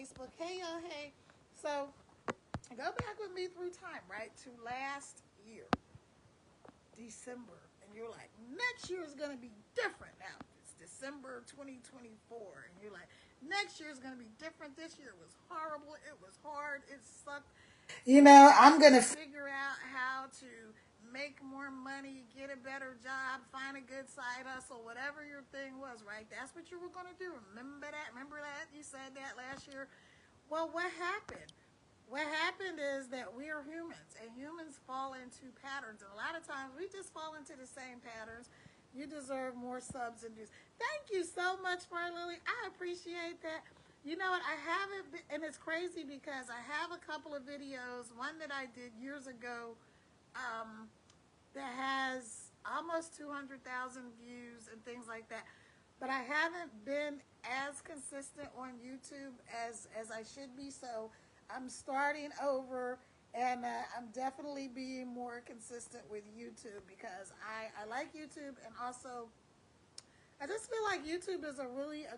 Facebook. Hey, y'all, hey. So, go back with me through time, right? To last year, December. And you're like, next year is going to be different now. It's December 2024. And you're like, next year is going to be different. This year was horrible. It was hard. It sucked. I'm going to figure out how to make more money, get a better job, find a good side hustle, whatever your thing was, right? That's what you were going to do. Remember that? Remember that? You said that last year. Well, what happened? What happened is that we are humans, and humans fall into patterns. And a lot of times we just fall into the same patterns. You deserve more subs and views. Thank you so much, Fern Lily. I appreciate that. You know what? I haven't, and it's crazy because I have a couple of videos. One that I did years ago um, that has almost 200,000 views and things like that. But I haven't been as consistent on YouTube as I should be. So I'm starting over, and I'm definitely being more consistent with YouTube because I like YouTube, and also I just feel like YouTube is a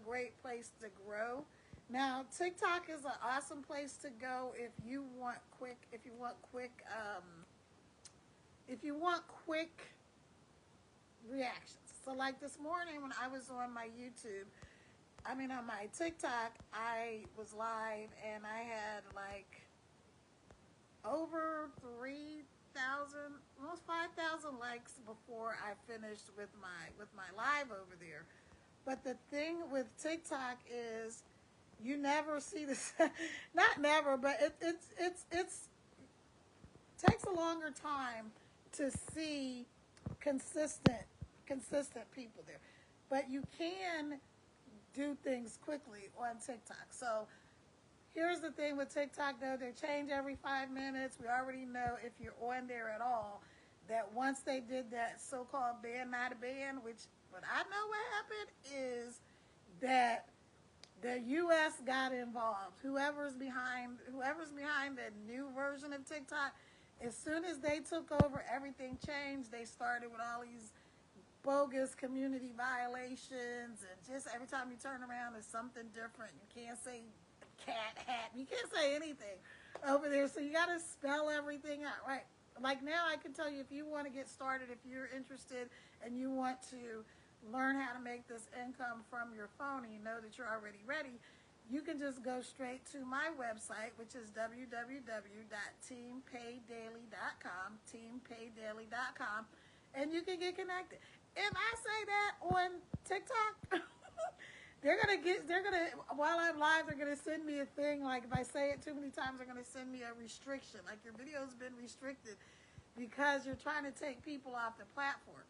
great place to grow. Now TikTok is an awesome place to go if you want quick reactions. So like this morning when I was on my YouTube, on my TikTok, I was live and I had like over 3,000, almost 5,000 likes before I finished with my live over there. But the thing with TikTok is you never see this, not never, but it's takes a longer time to see consistent consistent people there. But you can do things quickly on TikTok. So here's the thing with TikTok though, they change every 5 minutes. We already know if you're on there at all that once they did that so-called ban not a ban, which what I know what happened is that the US got involved. Whoever's behind the new version of TikTok, as soon as they took over, everything changed. They started with all these bogus community violations, and just every time you turn around, it's something different. You can't say cat hat. You can't say anything over there. So you got to spell everything out, right? Like now, I can tell you if you want to get started, if you're interested and you want to learn how to make this income from your phone, and you know that you're already ready, you can just go straight to my website, which is www.teampaydaily.com, teampaydaily.com, and you can get connected. If I say that on TikTok, while I'm live, they're gonna send me a thing. Like if I say it too many times, they're gonna send me a restriction. Like your video's been restricted because you're trying to take people off the platform.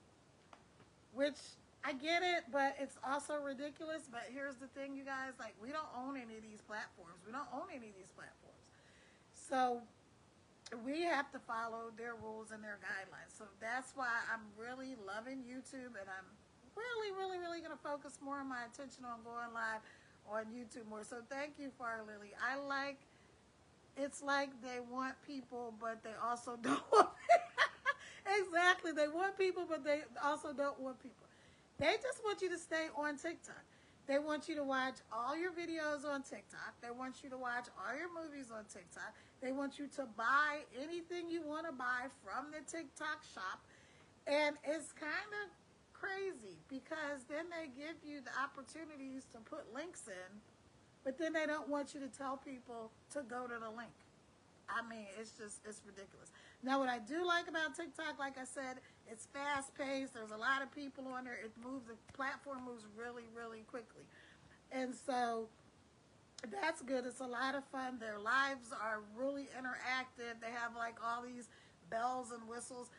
Which I get it, but it's also ridiculous. But here's the thing, you guys, like we don't own any of these platforms. We don't own any of these platforms. So we have to follow their rules and their guidelines. So that's why I'm really loving YouTube, and I'm really, really, really going to focus more of my attention on going live on YouTube more. So thank you, Far Lily. It's like they want people, but they also don't want exactly. They want people, but they also don't want people. They just want you to stay on TikTok. They want you to watch all your videos on TikTok. They want you to watch all your movies on TikTok. They want you to buy anything you want to buy from the TikTok shop. And it's kind of crazy because then they give you the opportunities to put links in, but then they don't want you to tell people to go to the link. It's ridiculous. Now, what I do like about TikTok, like I said, it's fast paced. There's a lot of people on there. The platform moves really, really quickly. And so that's good. It's a lot of fun. Their lives are really interactive. They have like all these bells and whistles.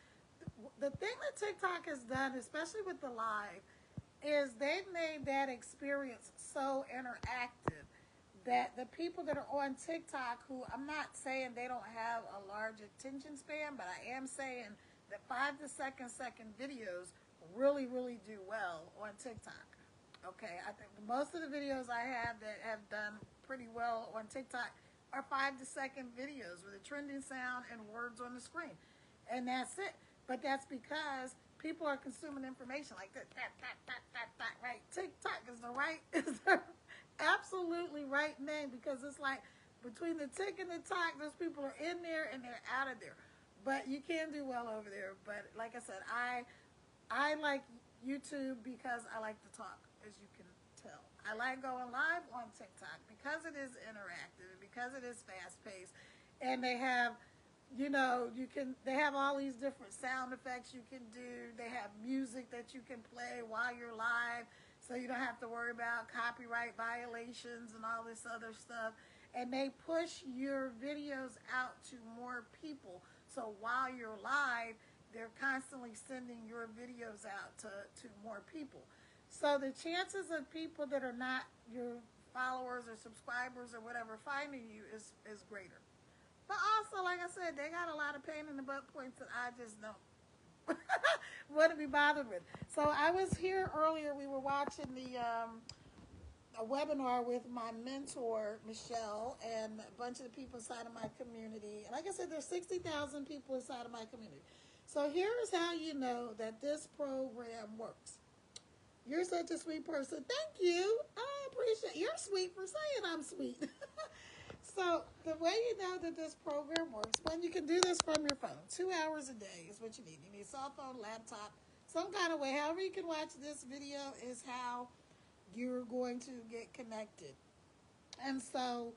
The thing that TikTok has done, especially with the live, is they've made that experience so interactive that the people that are on TikTok, who I'm not saying they don't have a large attention span, but I am saying that 5 to 7 second videos really, really do well on TikTok. Okay, I think most of the videos I have that have done pretty well on TikTok are 5 to 7 videos with a trending sound and words on the screen. And that's it. But that's because people are consuming information like that, right? TikTok is the absolutely right right name because it's like between the tick and the talk, those people are in there and they're out of there. But you can do well over there. But like I said, I like YouTube because I like to talk, as you can tell. I like going live on TikTok because it is interactive, because it is fast paced, and they have, they have all these different sound effects you can do. They have music that you can play while you're live, so you don't have to worry about copyright violations and all this other stuff. And they push your videos out to more people. So while you're live, they're constantly sending your videos out to more people. So the chances of people that are not your followers or subscribers or whatever finding you is greater. But also, like I said, they got a lot of pain in the butt points that I just don't want to be bothered with. So I was here earlier. We were watching a webinar with my mentor, Michelle, and a bunch of the people inside of my community. And like I said, there's 60,000 people inside of my community. So here's how you know that this program works. You're such a sweet person. Thank you. I appreciate you're sweet for saying I'm sweet. So the way you know that this program works, when you can do this from your phone, 2 hours a day is what you need. You need a cell phone, laptop, some kind of way. However you can watch this video is how you're going to get connected. And so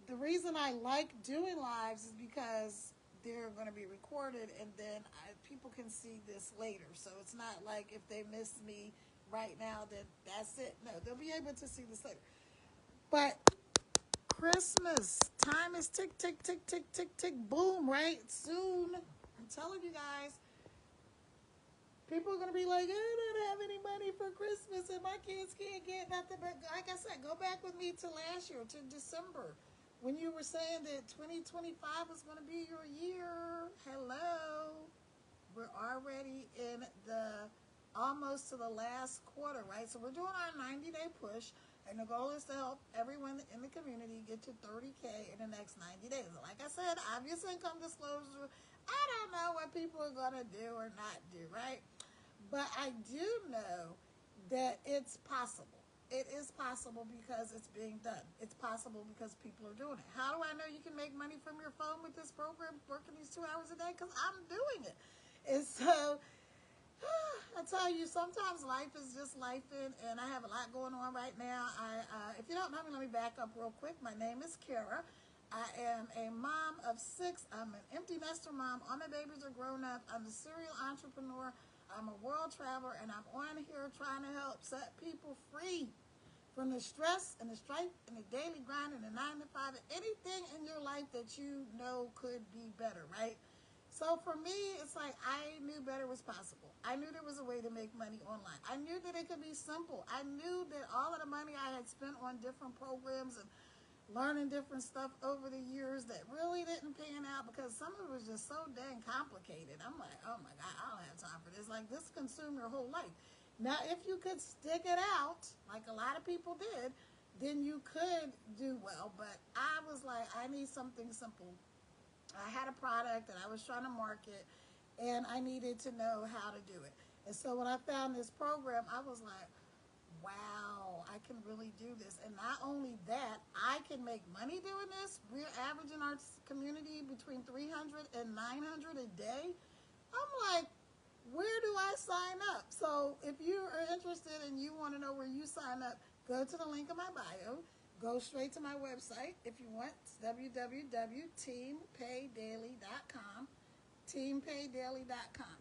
the reason I like doing lives is because they're going to be recorded, and then people can see this later. So it's not like if they miss me right now, then that's it. No, they'll be able to see this later. But Christmas time is tick, tick, tick, tick, tick, tick, boom, right? Soon. I'm telling you guys, people are going to be like, I don't have any money for Christmas and my kids can't get nothing. But like I said, go back with me to last year, to December, when you were saying that 2025 was going to be your year. Hello. We're already in almost to the last quarter, right? So we're doing our 90-day push. And the goal is to help everyone in the community get to 30K in the next 90 days. Like I said, obvious income disclosure. I don't know what people are going to do or not do, right? But I do know that it's possible. It is possible because it's being done. It's possible because people are doing it. How do I know you can make money from your phone with this program, working these 2 hours a day? Because I'm doing it. And so I tell you, sometimes life is just life, and I have a lot going on right now. If you don't know me, let me back up real quick. My name is Kara. I am a mom of 6. I'm an empty nester mom. All my babies are grown up. I'm a serial entrepreneur. I'm a world traveler, and I'm on here trying to help set people free from the stress and the strife and the daily grind and the 9 to 5 and anything in your life that you know could be better, right? So for me, it's like I knew better was possible. I knew there was a way to make money online. I knew that it could be simple. I knew that all of the money I had spent on different programs and learning different stuff over the years that really didn't pan out because some of it was just so dang complicated. I'm like, oh my God, I don't have time for this. Like, this consumed your whole life. Now, if you could stick it out, like a lot of people did, then you could do well. But I was like, I need something simple. I had a product that I was trying to market, and I needed to know how to do it. And so when I found this program, I was like, wow, I can really do this. And not only that, I can make money doing this. We're averaging our community between 300 and 900 a day. I'm like, where do I sign up? So if you are interested and you want to know where you sign up, go to the link in my bio. Go straight to my website if you want. It's www.teampaydaily.com. Teampaydaily.com.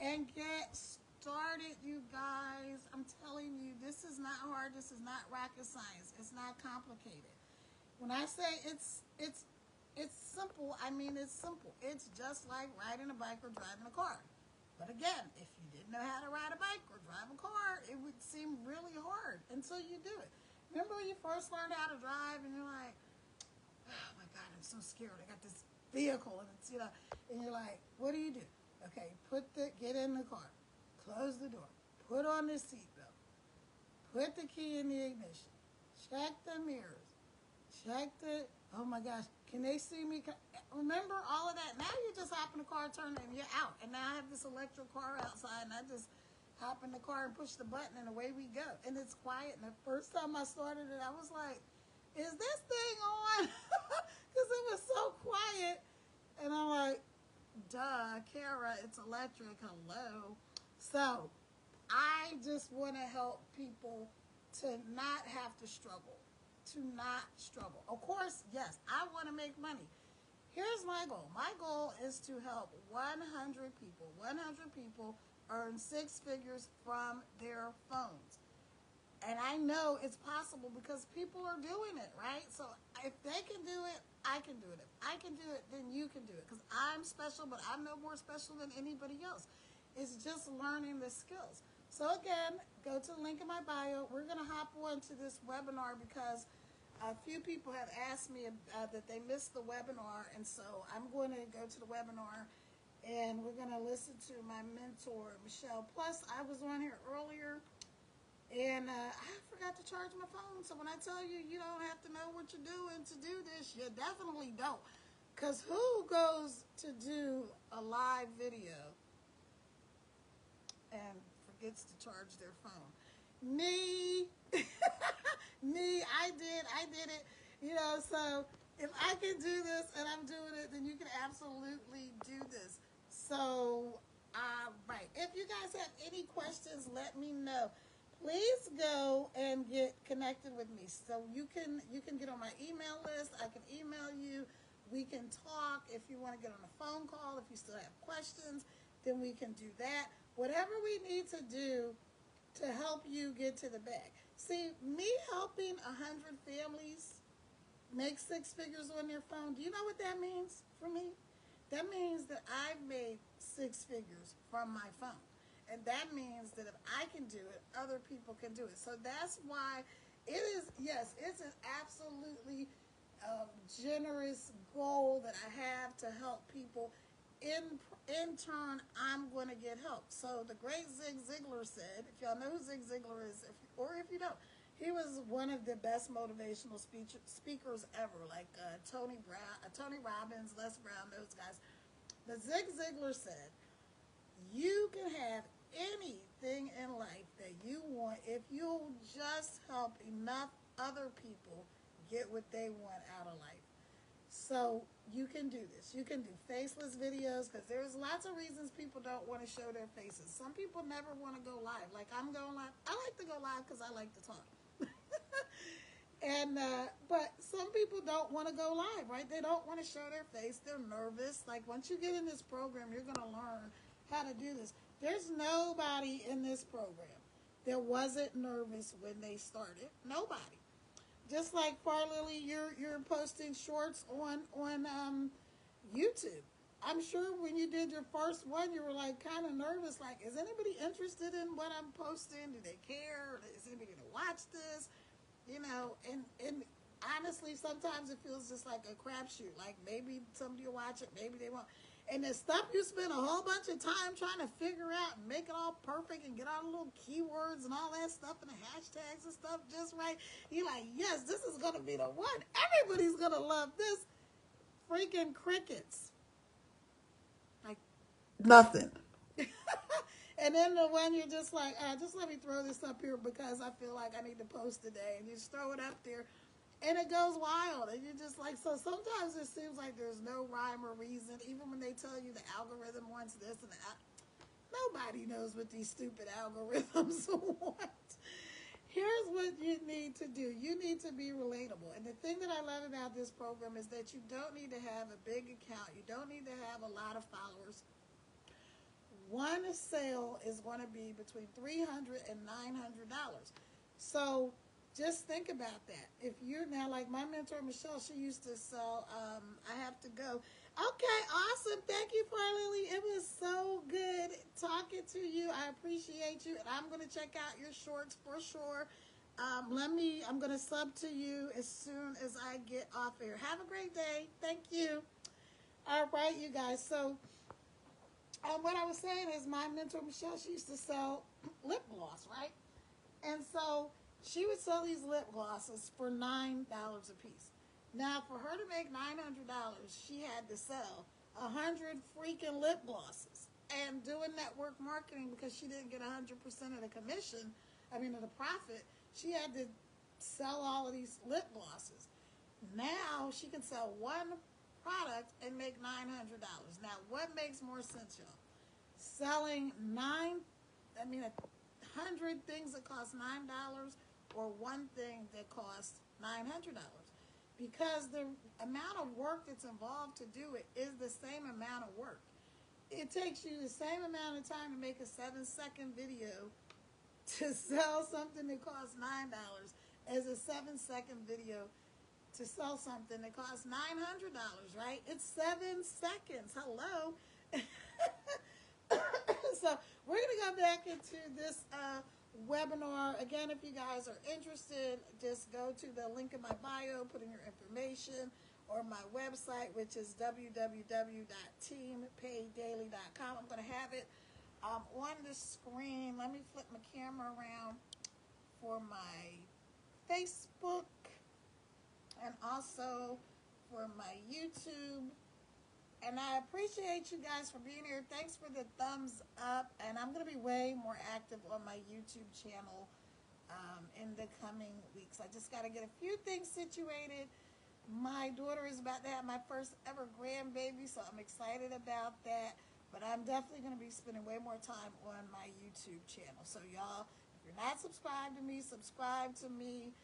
And get started, you guys. I'm telling you, this is not hard. This is not rocket science. It's not complicated. When I say it's simple, I mean it's simple. It's just like riding a bike or driving a car. But again, if you didn't know how to ride a bike or drive a car, it would seem really hard until you do it. Remember when you first learned how to drive and you're like, oh my God, I'm so scared. I got this vehicle and it's, and you're like, what do? Okay, get in the car, close the door, put on the seatbelt, put the key in the ignition, check the mirrors, oh my gosh, can they see me? Remember all of that? Now you just hop in the car, turn it, and you're out. And now I have this electric car outside, and I just hop in the car and push the button, and away we go. And it's quiet. And the first time I started it, I was like, is this thing on? Because it was so quiet. And I'm like, duh, Kara, it's electric. Hello. So I just want to help people to not have to struggle. To not struggle. Of course, yes, I want to make money. Here's my goal. My goal is to help 100 people. 100 people earn 6 figures from their phones. And I know it's possible because people are doing it, right? So if they can do it, I can do it. If I can do it, then you can do it. Because I'm special, but I'm no more special than anybody else. It's just learning the skills. So again, go to the link in my bio. We're going to hop on to this webinar because a few people have asked me that they missed the webinar, and so I'm going to go to the webinar, and we're going to listen to my mentor, Michelle. Plus, I was on here earlier, and I forgot to charge my phone, so when I tell you you don't have to know what you're doing to do this, you definitely don't. Because who goes to do a live video and forgets to charge their phone? Me. Me, I did it, so if I can do this and I'm doing it, then you can absolutely do this. So, right. If you guys have any questions, let me know. Please go and get connected with me. So you can get on my email list. I can email you. We can talk. If you want to get on a phone call, if you still have questions, then we can do that. Whatever we need to do to help you get to the bag. See, me helping 100 families make 6 figures on their phone, do you know what that means for me? That means that I've made 6 figures from my phone. And that means that if I can do it, other people can do it. So that's why it is, yes, it's an absolutely generous goal that I have to help people. In turn, I'm going to get help. So the great Zig Ziglar said, if y'all know who Zig Ziglar is, or if you don't, he was one of the best motivational speakers ever, like Tony Robbins, Les Brown, those guys. But Zig Ziglar said, you can have anything in life that you want if you'll just help enough other people get what they want out of life. So you can do this. You can do faceless videos because there's lots of reasons people don't want to show their faces. Some people never want to go live. Like I'm going live. I like to go live because I like to talk. And but some people don't want to go live, right? They don't want to show their face. They're nervous. Like once you get in this program, you're going to learn how to do this. There's nobody in this program that wasn't nervous when they started. Nobody. Just like Farlily, you're posting shorts on YouTube. I'm sure when you did your first one, you were like kind of nervous. Like, is anybody interested in what I'm posting? Do they care? Is anybody going to watch this? And honestly, sometimes it feels just like a crapshoot. Like maybe somebody will watch it, maybe they won't. And the stuff you spend a whole bunch of time trying to figure out and make it all perfect and get all the little keywords and all that stuff and the hashtags and stuff just right. You're like, yes, this is going to be the one. Everybody's going to love this. Freaking crickets. Like, nothing. And then the one you're just like, just let me throw this up here because I feel like I need to post today. And you just throw it up there. And it goes wild, and you're just like, so sometimes it seems like there's no rhyme or reason, even when they tell you the algorithm wants this, and nobody knows what these stupid algorithms want. Here's what you need to do. You need to be relatable. And the thing that I love about this program is that you don't need to have a big account. You don't need to have a lot of followers. One sale is going to be between $300 and $900. So just think about that. If you're now like my mentor, Michelle, she used to sell, I have to go. Okay, awesome. Thank you, Farlily. It was so good talking to you. I appreciate you. And I'm going to check out your shorts for sure. I'm going to sub to you as soon as I get off air. Have a great day. Thank you. All right, you guys. So what I was saying is my mentor, Michelle, she used to sell lip gloss, right? And so she would sell these lip glosses for $9 a piece. Now, for her to make $900, she had to sell 100 freaking lip glosses. and doing network marketing because she didn't get 100% of the commission, of the profit, she had to sell all of these lip glosses. Now she can sell one product and make $900. Now, what makes more sense, y'all? Selling 100 things that cost $9 or one thing that costs $900? Because the amount of work that's involved to do it is the same amount of work. It takes you the same amount of time to make a 7-second video to sell something that costs $9 as a 7-second video to sell something that costs $900, right? It's 7 seconds. Hello. So we're going to go back into this webinar. Again, if you guys are interested, just go to the link in my bio, put in your information, or my website, which is www.teampaydaily.com. I'm going to have it on the screen. Let me flip my camera around for my Facebook and also for my YouTube. And I appreciate you guys for being here. Thanks for the thumbs up. And I'm going to be way more active on my YouTube channel in the coming weeks. I just got to get a few things situated. My daughter is about to have my first ever grandbaby, so I'm excited about that. But I'm definitely going to be spending way more time on my YouTube channel. So y'all, if you're not subscribed to me, subscribe to me.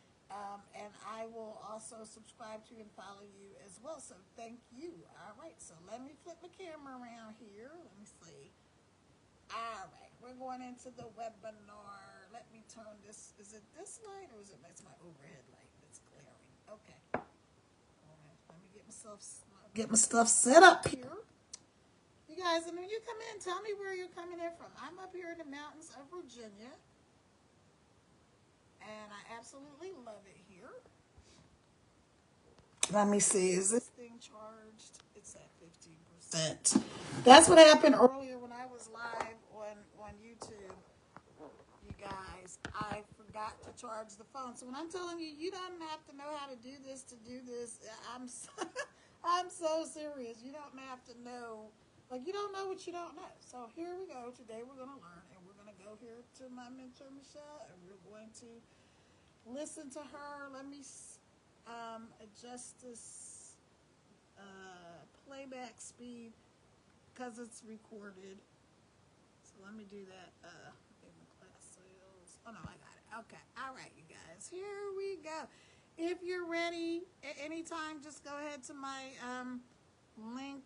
And I will also subscribe to you and follow you as well. So thank you. All right. So let me flip my camera around here. Let me see. All right. We're going into the webinar. Let me turn this. Is it this light or is it it's my overhead light that's glaring? Okay. All right. Let me get my stuff set up here. You guys, and when you come in, tell me where you're coming in from. I'm up here in the mountains of Virginia. And I absolutely love it here. Let me see. Is this thing charged? It's at 15%. That's what happened earlier when I was live on YouTube. You guys, I forgot to charge the phone. So when I'm telling you, you don't have to know how to do this to do this. I'm so serious. You don't have to know. Like, you don't know what you don't know. So here we go. Today we're going to learn, and we're going to go here to my mentor, Michelle, and we're going to listen to her. Let me adjust this playback speed because it's recorded. So let me do that. Class sales. Oh, no, I got it. Okay. All right, you guys. Here we go. If you're ready at any time, just go ahead to my link,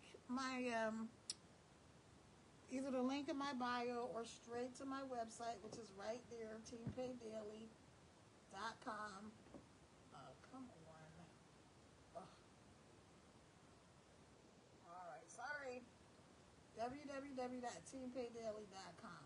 either the link in my bio or straight to my website, which is right there, teampaydaily.com. Come on. Ugh. All right, sorry. www.teampaydaily.com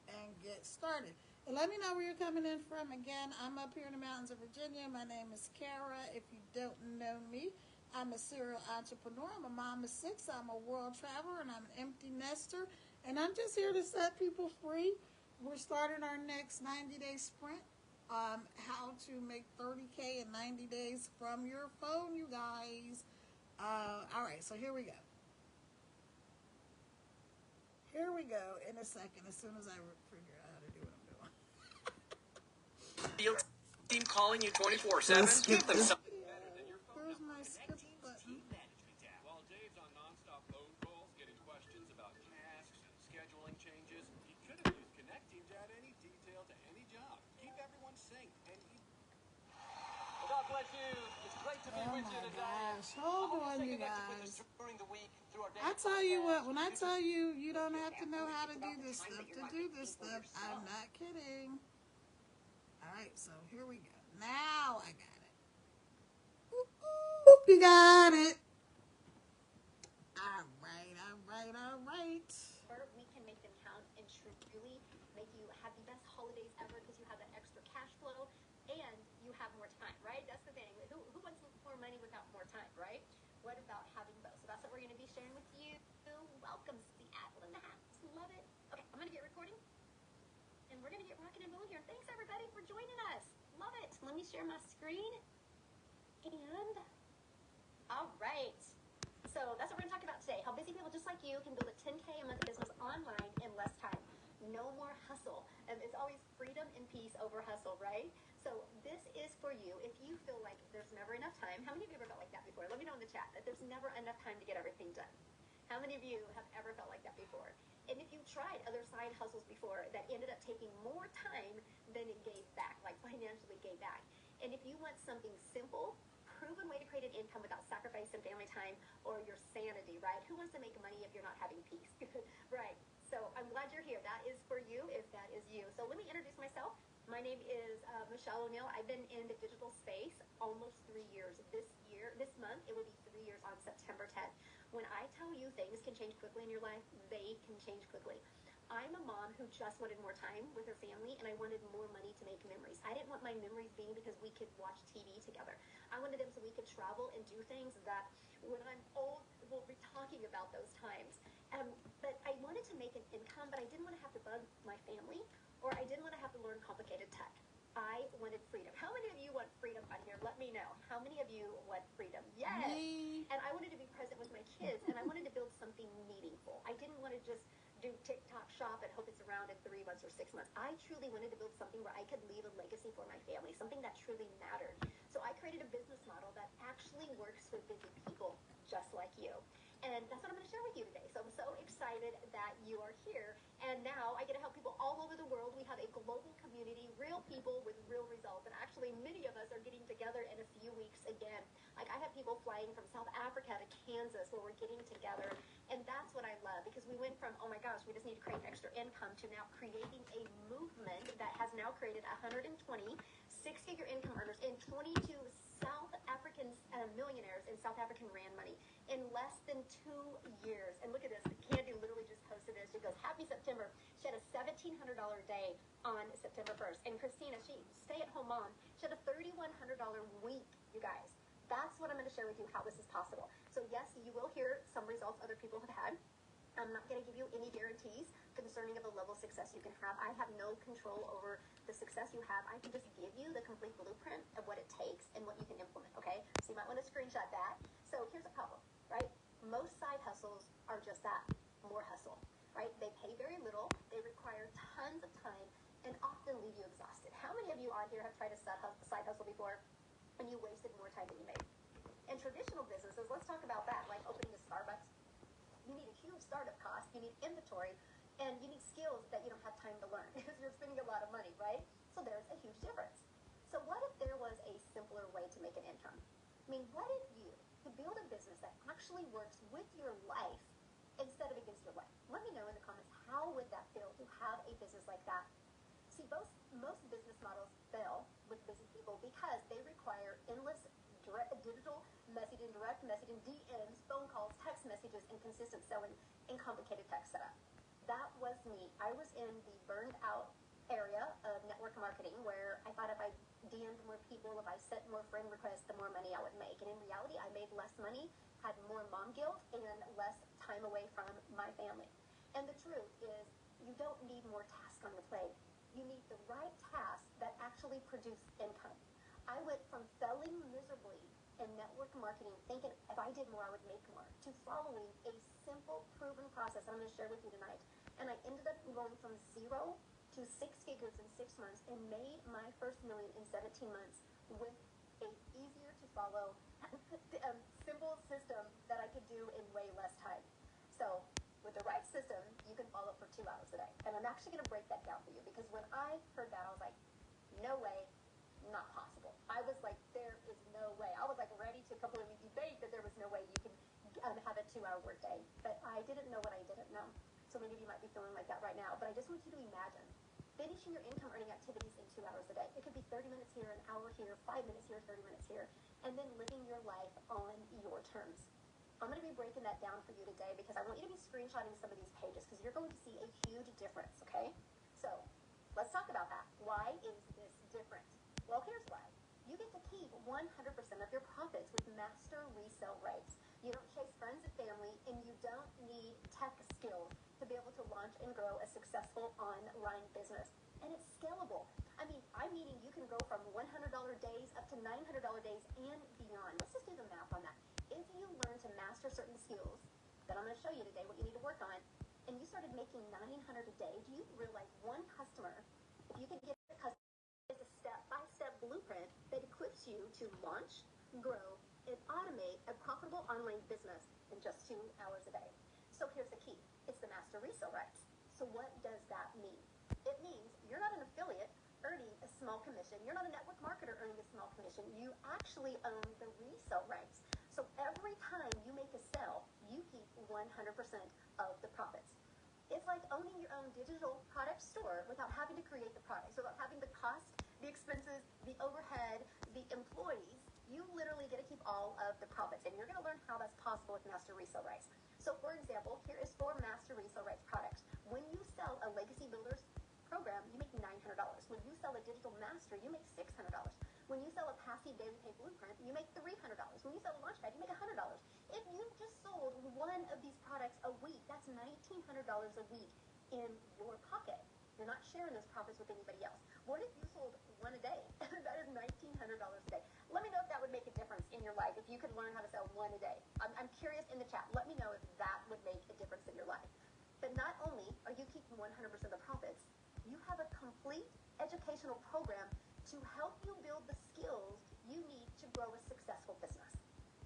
and get started. And let me know where you're coming in from. Again, I'm up here in the mountains of Virginia. My name is Kara. If you don't know me, I'm a serial entrepreneur. I'm a mom of 6. I'm a world traveler, and I'm an empty nester. And I'm just here to set people free. We're starting our next 90-day sprint. How to make $30K in 90 days from your phone, you guys. All right, so here we go. Here we go in a second, as soon as I figure out how to do what I'm doing. Field team calling you 24/7. Give them some. There's my skip button. While Dave's on nonstop phone calls, getting questions about tasks and scheduling changes, he could have used Connect Team to add any detail to any job. Keep everyone synced and well, God bless you. It's great to be with you today. Gosh, hold on, you guys. I tell you what, when I tell you you don't have to know how to do this stuff to do this stuff, I'm not kidding. All right, so here we go. Now I got it. Oop, you got it. All right, all right, all right. We can make them count and truly make you have the best holidays ever because you have that extra cash flow and you have more time, right? That's the thing. Who wants more money without more time, right? What about having both? So that's what we're going to be sharing with you. Welcome, Seattle in the house. Love it. Okay, I'm going to get recording. And we're going to get rocking and rolling here. Thanks, everybody, for joining us. Love it. Let me share my screen. And, all right. So that's what we're going to talk about today. How busy people just like you can build a 10K a month business online in less time. No more hustle. It's always freedom and peace over hustle, right? So this is for you. If you feel like there's never enough time, how many of you ever felt like that before? Let me know in the chat that there's never enough time to get everything done. How many of you have ever felt like that before? And if you tried other side hustles before that ended up taking more time than it gave back, like financially gave back. And if you want something simple, proven way to create an income without sacrificing family time or your sanity, right? Who wants to make money if you're not having peace? Right. So I'm glad you're here. That is for you if that is you. So let me introduce myself. My name is Michelle O'Neill. I've been in the digital space almost 3 years. This month, it will be 3 years on September 10th. When I tell you things can change quickly in your life, they can change quickly. I'm a mom who just wanted more time with her family, and I wanted more money to make memories. I didn't want my memories being because we could watch TV together. I wanted them so we could travel and do things that when I'm old, we'll be talking about those times. But I wanted to make an income, but I didn't want to have to bug my family, or I didn't want to have to learn complicated tech. I wanted freedom. How many of you want freedom on here? Let me know. How many of you want freedom? Yes. Me. And I wanted to be present with my kids, and I wanted to build something meaningful. I didn't want to just do TikTok shop and hope it's around in 3 months or 6 months. I truly wanted to build something where I could leave a legacy for my family, something that truly mattered. So I created a business model that actually works for busy people just like you. And that's what I'm going to share with you today. So I'm so excited that you are here. And now I get to help people all over the world. We have a global community, real people with real results. And actually, many of us are getting together in a few weeks again. Like I have people flying from South Africa to Kansas where we're getting together. And that's what I love because we went from, oh my gosh, we just need to create extra income to now creating a movement that has now created 120 six-figure income earners and 22 South African millionaires in South African Rand money in less than 2 years. And look at this. Candy literally just posted this. She goes, happy September. She had a $1,700 day on September 1st. And Christina, she stay-at-home mom. She had a $3,100 week, you guys. That's what I'm going to share with you, how this is possible. So yes, you will hear some results other people have had. I'm not going to give you any guarantees concerning of the level of success you can have. I have no control over the success you have. I can just give you the complete blueprint of what it takes and what you can implement, okay? So you might want to screenshot that. So here's a problem, right? Most side hustles are just that, more hustle, right? They pay very little. They require tons of time and often leave you exhausted. How many of you on here have tried a side hustle before and you wasted more time than you made? In traditional businesses, let's talk about that, like opening a Starbucks. You need a huge startup cost, you need inventory, and you need skills that you don't have time to learn because you're spending a lot of money, right? So there's a huge difference. So what if there was a simpler way to make an income? I mean, what if you could build a business that actually works with your life instead of against your life? Let me know in the comments, how would that feel to have a business like that? See, most business models fail with busy people because they require endless digital messaging, direct messaging, DMs, phone calls, text messages, and consistent selling and complicated tech setup. That was me. I was in the burned out area of network marketing where I thought if I DM'd more people, if I sent more friend requests, the more money I would make. And in reality, I made less money, had more mom guilt, and less time away from my family. And the truth is, you don't need more tasks on your plate. You need the right tasks that actually produce income. I went from failing miserably in network marketing, thinking if I did more, I would make more, to following a simple, proven process I'm going to share with you tonight. And I ended up going from 0 to 6 figures in 6 months and made my first million in 17 months with a easier to follow, simple system that I could do in way less time. So with the right system, you can follow for 2 hours a day. And I'm actually going to break that down for you because when I heard that, I was like, no way. Not possible. I was like, there is no way. I was like ready to completely debate that there was no way you can have a 2-hour workday. But I didn't know what I didn't know. So many of you might be feeling like that right now. But I just want you to imagine finishing your income earning activities in 2 hours a day. It could be 30 minutes here, an hour here, 5 minutes here, 30 minutes here, and then living your life on your terms. I'm going to be breaking that down for you today because I want you to be screenshotting some of these pages because you're going to see a huge difference, okay? So let's talk about that. Why is this different? Well, here's why. You get to keep 100% of your profits with master resale rates. You don't chase friends and family, and you don't need tech skills to be able to launch and grow a successful online business. And it's scalable. I mean, I'm meaning you can go from $100 days up to $900 days and beyond. Let's just do the math on that. If if you learn to master certain skills that I'm going to show you today, what you need to work on, and you started making $900 a day, do you realize one customer, if you can get a customer, is a step-by-step blueprint that equips you to launch, grow, and automate a profitable online business in just 2 hours a day. So here's the key. It's the master resale rights. So what does that mean? It means you're not an affiliate earning a small commission. You're not a network marketer earning a small commission. You actually own the resale rights. So every time you make a sale, you keep 100% of the profits. It's like owning your own digital product store without having to create the products, without having the cost, the expenses, the overhead, the employees. You literally get to keep all of the profits, and you're going to learn how that's possible with master resale rights. So, for example, here is 4 master resale rights products. When you sell a Legacy Builders program, you make $900. When you sell a digital master, you make $600. When you sell a passive daily pay blueprint, you make $300. When you sell a launchpad, you make $100. If you just sold one of these products a week, that's $1,900 a week in your pocket. You're not sharing those profits with anybody else. What if you sold one a day? That is $1,900 a day. Let me know if that would make a difference in your life, if you could learn how to sell one a day. I'm curious in the chat. Let me know if that would make a difference in your life. But not only are you keeping 100% of the profits, you have a complete educational program to help you build the skills you need to grow a successful business.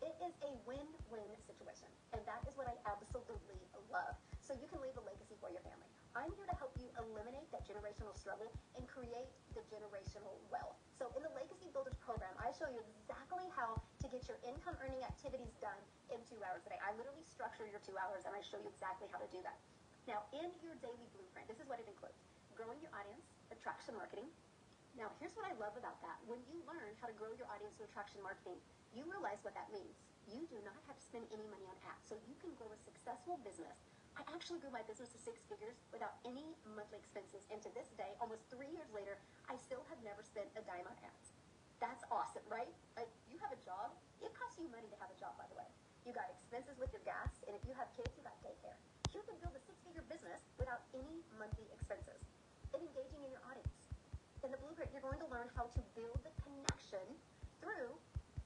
It is a win-win situation, and that is what I absolutely love. So you can leave a legacy for your family. I'm here to help you eliminate that generational struggle and create the generational wealth. So in the Legacy Builders program, I show you exactly how to get your income earning activities done in 2 hours a day. I literally structure your 2 hours, and I show you exactly how to do that. Now, in your daily blueprint, this is what it includes: growing your audience, attraction marketing. Now, here's what I love about that. When you learn how to grow your audience through attraction marketing, you realize what that means. You do not have to spend any money on ads, so you can grow a successful business. I actually grew my business to 6 figures without any monthly expenses, and to this day, almost 3 years later, I still have never spent a dime on ads. That's awesome, right? Like, you have a job. It costs you money to have a job, by the way. You got expenses with your gas, and if you have kids, you got daycare. You can build a 6-figure business without any monthly expenses. And engaging in your audience. In the blueprint, you're going to learn how to build the connection through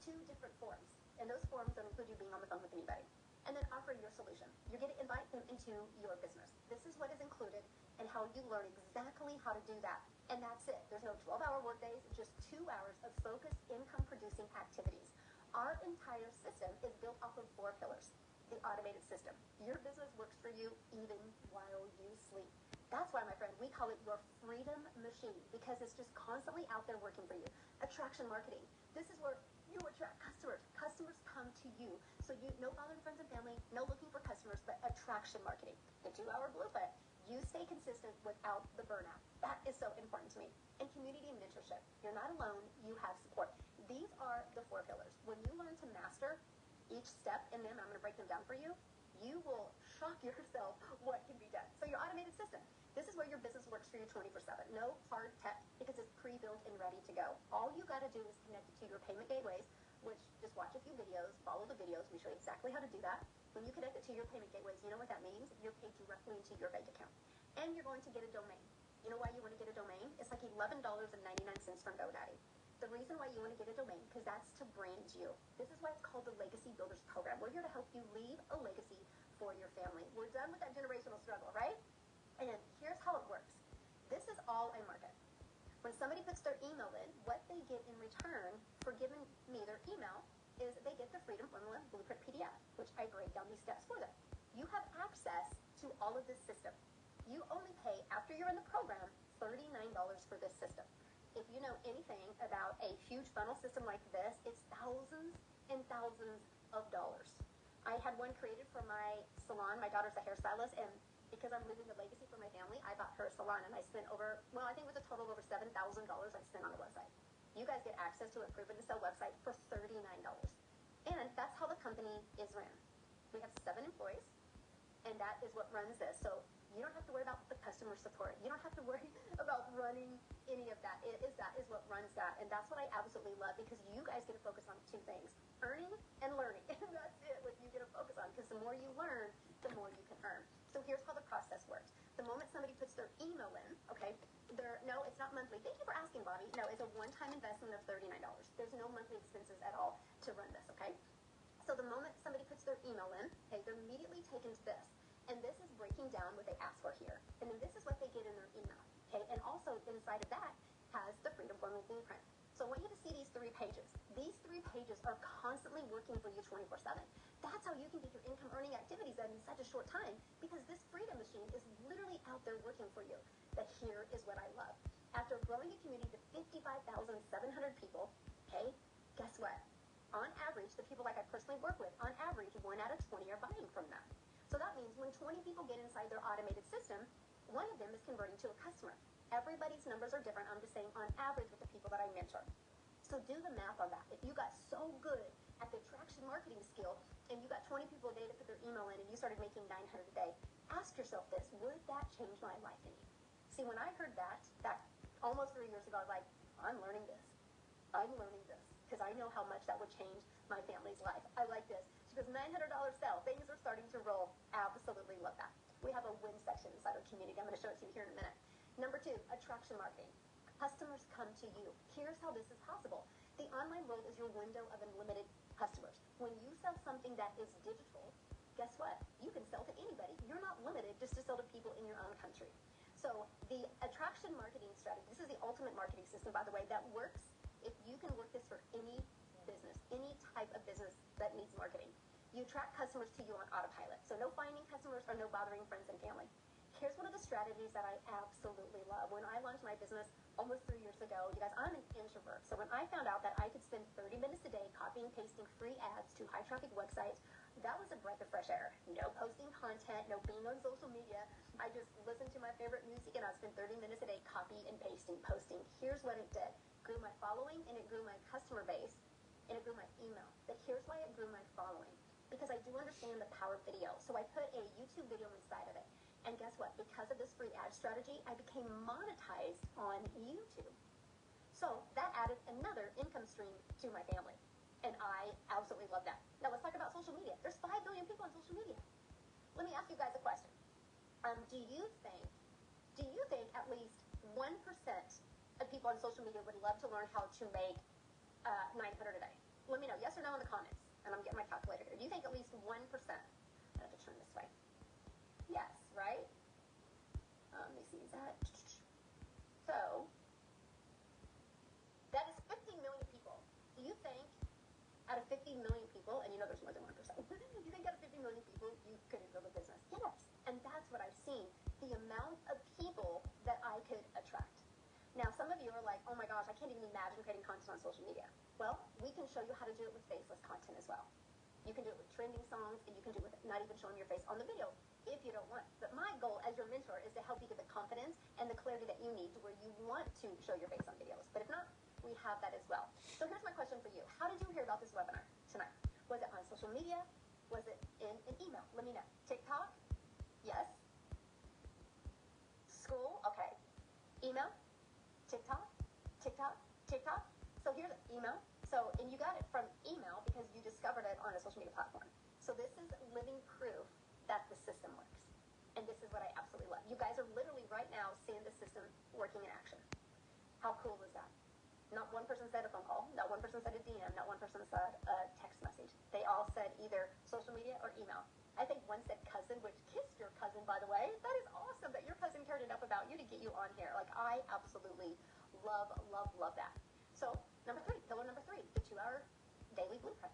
2 different forms. And those forms don't include you being on the phone with anybody. And then offer your solution. You're going to invite them into your business. This is what is included and how you learn exactly how to do that. And that's it. There's no 12-hour workdays, just 2 hours of focused income-producing activities. Our entire system is built off of 4 pillars. The automated system. Your business works for you even while you sleep. That's why, my friend, we call it your freedom machine, because it's just constantly out there working for you. Attraction marketing. This is where you attract customers. Customers come to you. So you no bothering friends and family, no looking for customers, but attraction marketing. The 2-hour blueprint. You stay consistent without the burnout. That is so important to me. And community and mentorship. You're not alone. You have support. These are the 4 pillars. When you learn to master each step in them, I'm going to break them down for you, you will shock yourself what can be done. So your automated system. This is where your business works for you 24/7. No hard tech, because it's pre-built and ready to go. All you got to do is connect it to your payment gateways, which just watch a few videos, follow the videos. We show you exactly how to do that. When you connect it to your payment gateways, you know what that means? You're paid directly into your bank account. And you're going to get a domain. You know why you want to get a domain? It's like $11.99 from GoDaddy. The reason why you want to get a domain, because that's to brand you. This is why it's called the Legacy Builders Program. We're here to help you leave a legacy for your family. We're done with that generational struggle, right? And here's how it works. This is all I market. When somebody puts their email in, what they get in return for giving me their email is they get the Freedom Formula Blueprint PDF, which I break down these steps for them. You have access to all of this system. You only pay, after you're in the program, $39 for this system. If you know anything about a huge funnel system like this, it's thousands and thousands of dollars. I had one created for my salon. My daughter's a hairstylist, and because I'm leaving a legacy for my family, I bought her a salon, and I spent over, well, I think it was a total of over $7,000 I spent on the website. You guys get access to a proven to sell website for $39. And that's how the company is ran. We have 7 employees, and that is what runs this. So you don't have to worry about the customer support. You don't have to worry about running any of that. That is what runs that. And that's what I absolutely love, because you guys get to focus on 2 things: earning and learning. And that's it, what you get to focus on, because the more you learn, the more you can earn. So here's how the process works. The moment somebody puts their email in, okay, no, it's not monthly. Thank you for asking, Bobby. No, it's a one-time investment of $39. There's no monthly expenses at all to run this, okay? So the moment somebody puts their email in, okay, they're immediately taken to this. And this is breaking down what they ask for here. And then this is what they get in their email. Okay, and also inside of that has the Freedom Formula Blueprint. So I want you to see these 3 pages. These 3 pages are constantly working for you 24/7. That's how you can get your income earning activities done in such a short time, because this Freedom Machine is literally out there working for you. But here is what I love. After growing a community to 55,700 people, okay, guess what? On average, the people like I personally work with, on average, 1 out of 20 are buying from them. So that means when 20 people get inside their automated system, 1 of them is converting to a customer. Everybody's numbers are different. I'm just saying on average with the people that I mentor. So do the math on that. If you got so good at the attraction marketing skill and you got 20 people a day to put their email in and you started making 900 a day, ask yourself this: would that change my life any? See, when I heard that almost 3 years ago, I was like, I'm learning this. I'm learning this because I know how much that would change my family's life. I like this. She goes, $900 sell. Things are starting to roll. Absolutely love that. We have a win section inside our community. I'm going to show it to you here in a minute. Number 2, attraction marketing. Customers come to you. Here's how this is possible. The online world is your window of unlimited customers. When you sell something that is digital, guess what? You can sell to anybody. You're not limited just to sell to people in your own country. So the attraction marketing strategy, this is the ultimate marketing system, by the way, that works if you can work this for any business, any type of business that needs marketing. You attract customers to you on autopilot. So no finding customers or no bothering friends and family. Here's one of the strategies that I absolutely love. When I launched my business almost 3 years ago, you guys, I'm an introvert. So when I found out that I could spend 30 minutes a day copying and pasting free ads to high traffic websites, that was a breath of fresh air. No posting content, no being on social media. I just listened to my favorite music and I spent 30 minutes a day copy and pasting, posting. Here's what it did. Grew my following and it grew my customer base and it grew my email. But here's why it grew my following. Because I do understand the power of video. So I put a YouTube video inside of it. And guess what? Because of this free ad strategy, I became monetized on YouTube. So that added another income stream to my family. And I absolutely love that. Now let's talk about social media. There's 5 billion people on social media. Let me ask you guys a question. Do you think at least 1% of people on social media would love to learn how to make 900 a day? Let me know, yes or no in the comments. And I'm getting my calculator here. Do you think at least 1%? I have to turn this way. Yes, right? Let me see, is that? So, that is 50 million people. Do you think out of 50 million people, and you know there's more than 1%, do you think out of 50 million people you could build a business? Yes. And that's what I've seen. The amount of people that I could attract. Now, some of you are like, oh my gosh, I can't even imagine creating content on social media. Well, we can show you how to do it with faceless content as well. You can do it with trending songs, and you can do it with not even showing your face on the video if you don't want. But my goal as your mentor is to help you get the confidence and the clarity that you need to where you want to show your face on videos. But if not, we have that as well. So here's my question for you. How did you hear about this webinar tonight? Was it on social media? Was it in an email? Let me know. TikTok? Yes. School? Okay. Email? TikTok? TikTok? TikTok? So here's an email. So, and you got it from email because you discovered it on a social media platform. So this is living proof that the system works. And this is what I absolutely love. You guys are literally right now seeing the system working in action. How cool is that? Not one person said a phone call. Not one person said a DM. Not one person said a text message. They all said either social media or email. I think one said cousin, which kissed your cousin, by the way. That is awesome that your cousin cared enough about you to get you on here. Like, I absolutely love, love, love that. So, pillar number 3, the 2-hour daily blueprint.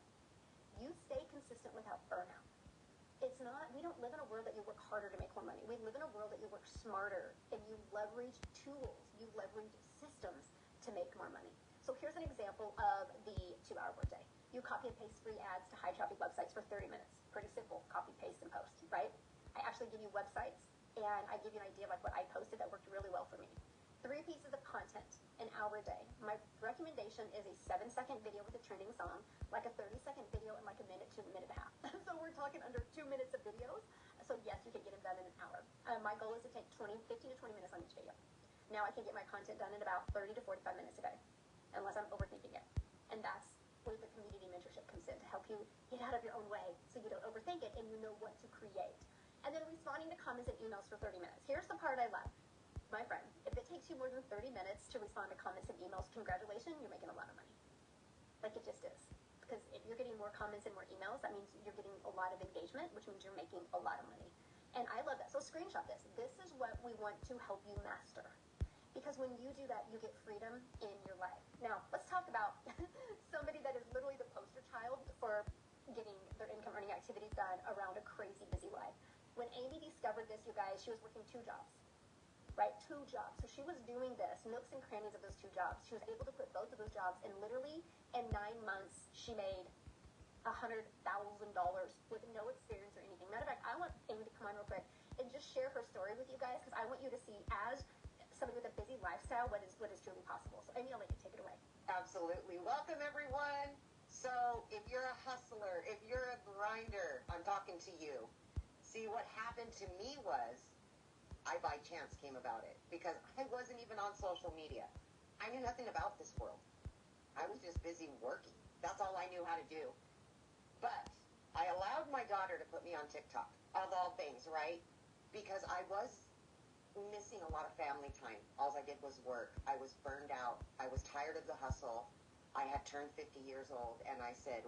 You stay consistent without burnout. It's not, we don't live in a world that you work harder to make more money. We live in a world that you work smarter and you leverage tools, you leverage systems to make more money. So here's an example of the 2-hour workday. You copy and paste free ads to high traffic websites for 30 minutes. Pretty simple, copy, paste, and post, right? I actually give you websites and I give you an idea of like what I posted that worked really well for me. 3 pieces of content, an hour a day. My recommendation is a 7-second video with a trending song, like a 30-second video, and like a minute to a minute and a half. So we're talking under 2 minutes of videos. So yes, you can get them done in an hour. My goal is to take 15 to 20 minutes on each video. Now I can get my content done in about 30 to 45 minutes a day, unless I'm overthinking it. And that's where the community mentorship comes in, to help you get out of your own way so you don't overthink it and you know what to create. And then responding to comments and emails for 30 minutes. Here's the part I love. My friend, if it takes you more than 30 minutes to respond to comments and emails, congratulations, you're making a lot of money. Like, it just is. because if you're getting more comments and more emails, that means you're getting a lot of engagement, which means you're making a lot of money. And I love that. So screenshot this. This is what we want to help you master. Because when you do that, you get freedom in your life. Now, let's talk about somebody that is literally the poster child for getting their income earning activities done around a crazy busy life. When Amy discovered this, you guys, she was working 2 jobs. Right? 2 jobs. So she was doing this, nooks and crannies of those 2 jobs. She was able to quit both of those jobs, and literally in 9 months, she made $100,000 with no experience or anything. Matter of fact, I want Amy to come on real quick and just share her story with you guys, because I want you to see, as somebody with a busy lifestyle, what is truly possible. So Amy, I'll let you take it away. Absolutely. Welcome, everyone. So if you're a hustler, if you're a grinder, I'm talking to you. See, what happened to me was I by chance came about it because I wasn't even on social media. I knew nothing about this world. I was just busy working. That's all I knew how to do. But I allowed my daughter to put me on TikTok, of all things, right? Because I was missing a lot of family time. All I did was work. I was burned out. I was tired of the hustle. I had turned 50 years old, and I said,